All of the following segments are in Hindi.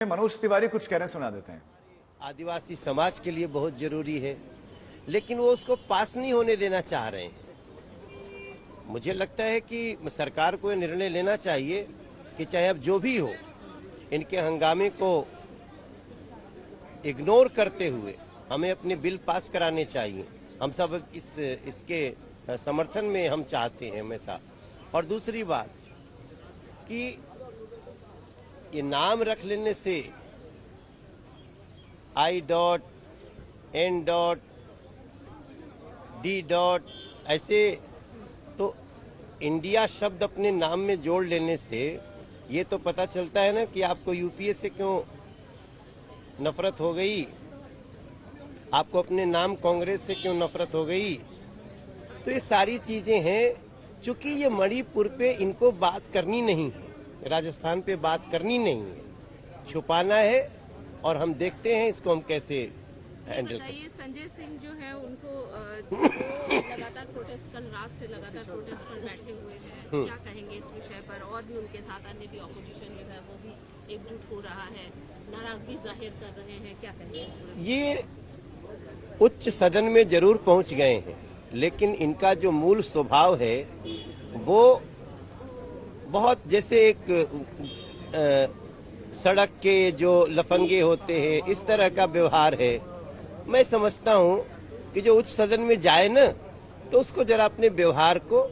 मनोज तिवारी कुछ कह रहे हैं, सुना देते हैं। आदिवासी समाज के लिए बहुत जरूरी है, लेकिन वो उसको पास नहीं होने देना चाह रहे हैं। मुझे लगता है कि सरकार को निर्णय लेना चाहिए कि चाहे अब जो भी हो, इनके हंगामे को इग्नोर करते हुए हमें अपने बिल पास कराने चाहिए। हम सब इसके समर्थन में हम चाहते हैं हमेशा। और दूसरी बात कि ये नाम रख लेने से I.N.D. ऐसे तो इंडिया शब्द अपने नाम में जोड़ लेने से ये तो पता चलता है ना कि आपको यूपीए से क्यों नफरत हो गई, आपको अपने नाम कांग्रेस से क्यों नफरत हो गई। तो ये सारी चीजें हैं, चूंकि ये मणिपुर पे इनको बात करनी नहीं है, राजस्थान पे बात करनी नहीं है, छुपाना है। और हम देखते हैं इसको हम कैसे हैंडल करते हैं। संजय सिंह जो है उनको लगातार प्रोटेस्ट, कल रात से लगातार प्रोटेस्ट पर बैठे हुए हैं, क्या कहेंगे इस विषय पर? और भी उनके साथ अन्य भी ऑपोजिशन जो है वो भी एकजुट हो रहा है, नाराजगी जाहिर कर रहे हैं, क्या कहेंगे? ये उच्च सदन में जरूर पहुंच गए हैं, लेकिन इनका जो मूल स्वभाव है वो बहुत जैसे एक सड़क के जो लफंगे होते हैं इस तरह का व्यवहार है। मैं समझता हूं कि जो उच्च सदन में जाए ना, तो उसको जरा अपने व्यवहार को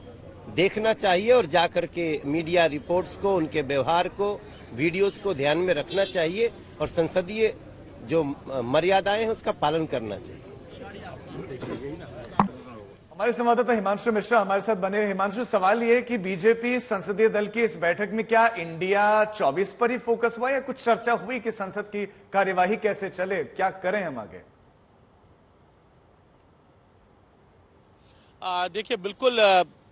देखना चाहिए और जाकर के मीडिया रिपोर्ट्स को, उनके व्यवहार को, वीडियोस को ध्यान में रखना चाहिए और संसदीय जो मर्यादाएं हैं उसका पालन करना चाहिए। हमारे संवाददाता हिमांशु मिश्रा हमारे साथ बने। हिमांशु, सवाल ये है कि बीजेपी संसदीय दल की इस बैठक में क्या इंडिया 24 पर ही फोकस हुआ या कुछ चर्चा हुई कि संसद की कार्यवाही कैसे चले, क्या करें हम आगे? देखिए, बिल्कुल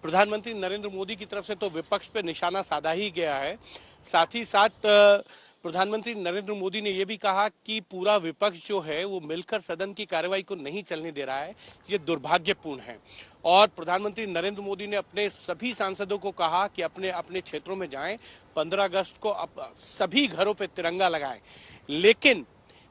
प्रधानमंत्री नरेंद्र मोदी की तरफ से तो विपक्ष पे निशाना साधा ही गया है। साथ ही साथ प्रधानमंत्री नरेंद्र मोदी ने यह भी कहा कि पूरा विपक्ष जो है वो मिलकर सदन की कार्यवाही को नहीं चलने दे रहा है, ये दुर्भाग्यपूर्ण है। और प्रधानमंत्री नरेंद्र मोदी ने अपने सभी सांसदों को कहा कि अपने अपने क्षेत्रों में जाएं, 15 अगस्त को सभी घरों पे तिरंगा लगाएं। लेकिन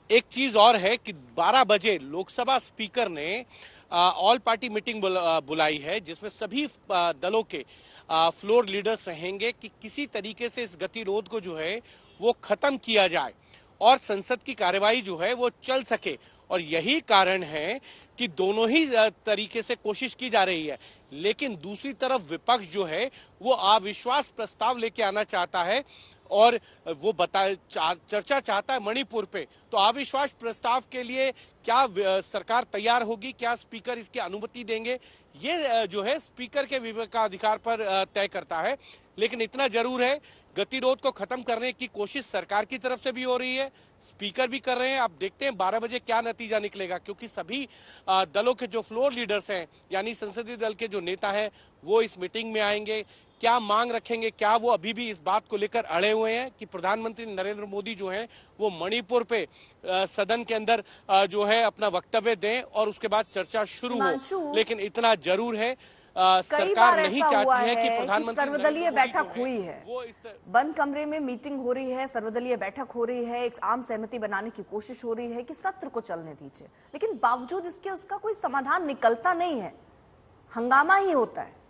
एक चीज और है कि 12 बजे लोकसभा स्पीकर ने ऑल पार्टी मीटिंग बुलाई है, जिसमें सभी दलों के फ्लोर लीडर्स रहेंगे कि किसी तरीके से इस गतिरोध को जो है वो खत्म किया जाए और संसद की कार्यवाही जो है वो चल सके। और यही कारण है कि दोनों ही तरीके से कोशिश की जा रही है। लेकिन दूसरी तरफ विपक्ष जो है वो अविश्वास प्रस्ताव लेके आना चाहता है और वो चर्चा चाहता है मणिपुर पे। तो अविश्वास प्रस्ताव के लिए क्या सरकार तैयार होगी, क्या स्पीकर इसकी अनुमति देंगे, ये जो है स्पीकर के विवेकाधिकार पर तय करता है। लेकिन इतना जरूर है, गतिरोध को खत्म करने की कोशिश सरकार की तरफ से भी हो रही है, स्पीकर भी कर रहे हैं। आप देखते हैं 12 बजे क्या नतीजा निकलेगा, क्योंकि सभी दलों के जो फ्लोर लीडर्स हैं, यानी संसदीय दल के जो नेता हैं, वो इस मीटिंग में आएंगे। क्या मांग रखेंगे, क्या वो अभी भी इस बात को लेकर अड़े हुए हैं कि प्रधानमंत्री नरेंद्र मोदी जो हैं वो मणिपुर पे सदन के अंदर जो है अपना वक्तव्य दें और उसके बाद चर्चा शुरू हो। लेकिन इतना जरूर है, सरकार नहीं चाहती है कि प्रधानमंत्री सर्वदलीय बैठक हुई है, बंद कमरे में मीटिंग हो रही है, सर्वदलीय बैठक हो रही है, एक आम सहमति बनाने की कोशिश हो रही है कि सत्र को चलने दीजिए, लेकिन बावजूद इसके उसका कोई समाधान निकलता नहीं है, हंगामा ही होता है।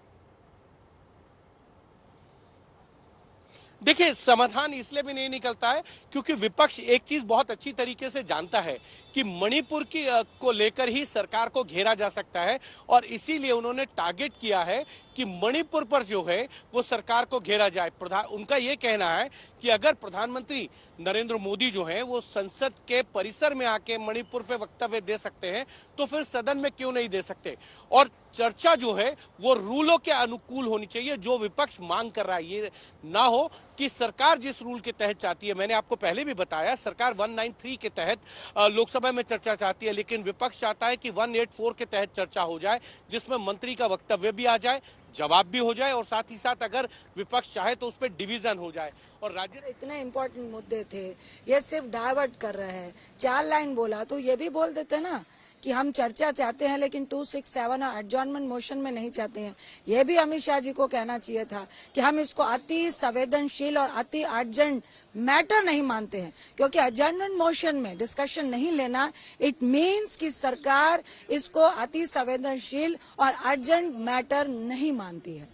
देखिए, समाधान इसलिए भी नहीं निकलता है क्योंकि विपक्ष एक चीज बहुत अच्छी तरीके से जानता है कि मणिपुर की को लेकर ही सरकार को घेरा जा सकता है और इसीलिए उन्होंने टारगेट किया है कि मणिपुर पर जो है वो सरकार को घेरा जाए। उनका ये कहना है कि अगर प्रधानमंत्री नरेंद्र मोदी जो है वो संसद के परिसर में आके मणिपुर पे वक्तव्य दे सकते हैं तो फिर सदन में क्यों नहीं दे सकते। और चर्चा जो है वो रूलों के अनुकूल होनी चाहिए, जो विपक्ष मांग कर रहा है। ये ना हो कि सरकार जिस रूल के तहत चाहती है, मैंने आपको पहले भी बताया, सरकार 193 के तहत लोकसभा में चर्चा चाहती है, लेकिन विपक्ष चाहता है कि 184 के तहत चर्चा हो जाए, जिसमें मंत्री का वक्तव्य भी आ जाए, जवाब भी हो जाए और साथ ही साथ अगर विपक्ष चाहे तो उस पर डिवीजन हो जाए। और राज्य इतने इम्पोर्टेंट मुद्दे थे, ये सिर्फ डाइवर्ट कर रहे हैं। 4 लाइन बोला तो ये भी बोल देते ना कि हम चर्चा चाहते हैं लेकिन 267 और एडजॉर्नमेंट मोशन में नहीं चाहते हैं। यह भी अमित शाह जी को कहना चाहिए था कि हम इसको अति संवेदनशील और अति अर्जेंट मैटर नहीं मानते हैं, क्योंकि एडजॉर्नमेंट मोशन में डिस्कशन नहीं लेना इट मीन्स कि सरकार इसको अति संवेदनशील और अर्जेंट मैटर नहीं मानती है।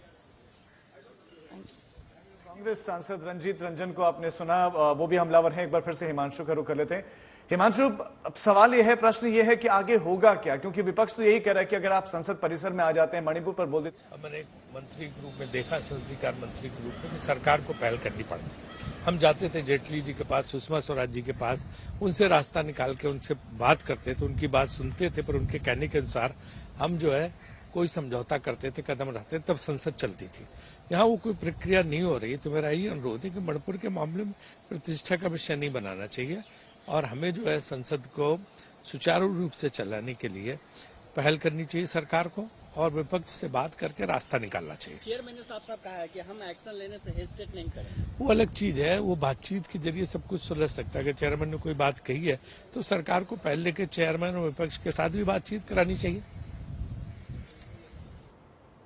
कांग्रेस सांसद रंजीत रंजन को आपने सुना, वो भी हमलावर हैं। एक बार फिर से हिमांशु का रुख कर लेते हैं। हिमांशु, अब सवाल यह है, प्रश्न यह है कि आगे होगा क्या, क्योंकि विपक्ष तो यही कह रहा है कि अगर आप संसद परिसर में आ जाते हैं, मणिपुर पर बोल देते। मैंने एक मंत्री के रूप में देखा, संसदीय कार्य मंत्री के रूप में, कि सरकार को पहल करनी पड़ती। हम जाते थे जेटली जी के पास, सुषमा स्वराज जी के पास, उनसे रास्ता निकाल के उनसे बात करते थे, उनकी बात सुनते थे, पर उनके कहने के अनुसार हम जो है कोई समझौता करते थे, कदम रखते थे, तब संसद चलती थी। यहाँ वो कोई प्रक्रिया नहीं हो रही। तो मेरा यही अनुरोध है कि मणिपुर के मामले में प्रतिष्ठा का विषय नहीं बनाना चाहिए और हमें जो है संसद को सुचारू रूप से चलाने के लिए पहल करनी चाहिए सरकार को और विपक्ष से बात करके रास्ता निकालना चाहिए। चेयरमैन ने साफ साफ कहा है कि हम एक्शन लेने से हेजिटेट नहीं करें। वो अलग चीज है, वो बातचीत के जरिए सब कुछ सुलझ सकता है। अगर चेयरमैन ने कोई बात कही है तो सरकार को पहले के चेयरमैन और विपक्ष के साथ भी बातचीत करानी चाहिए।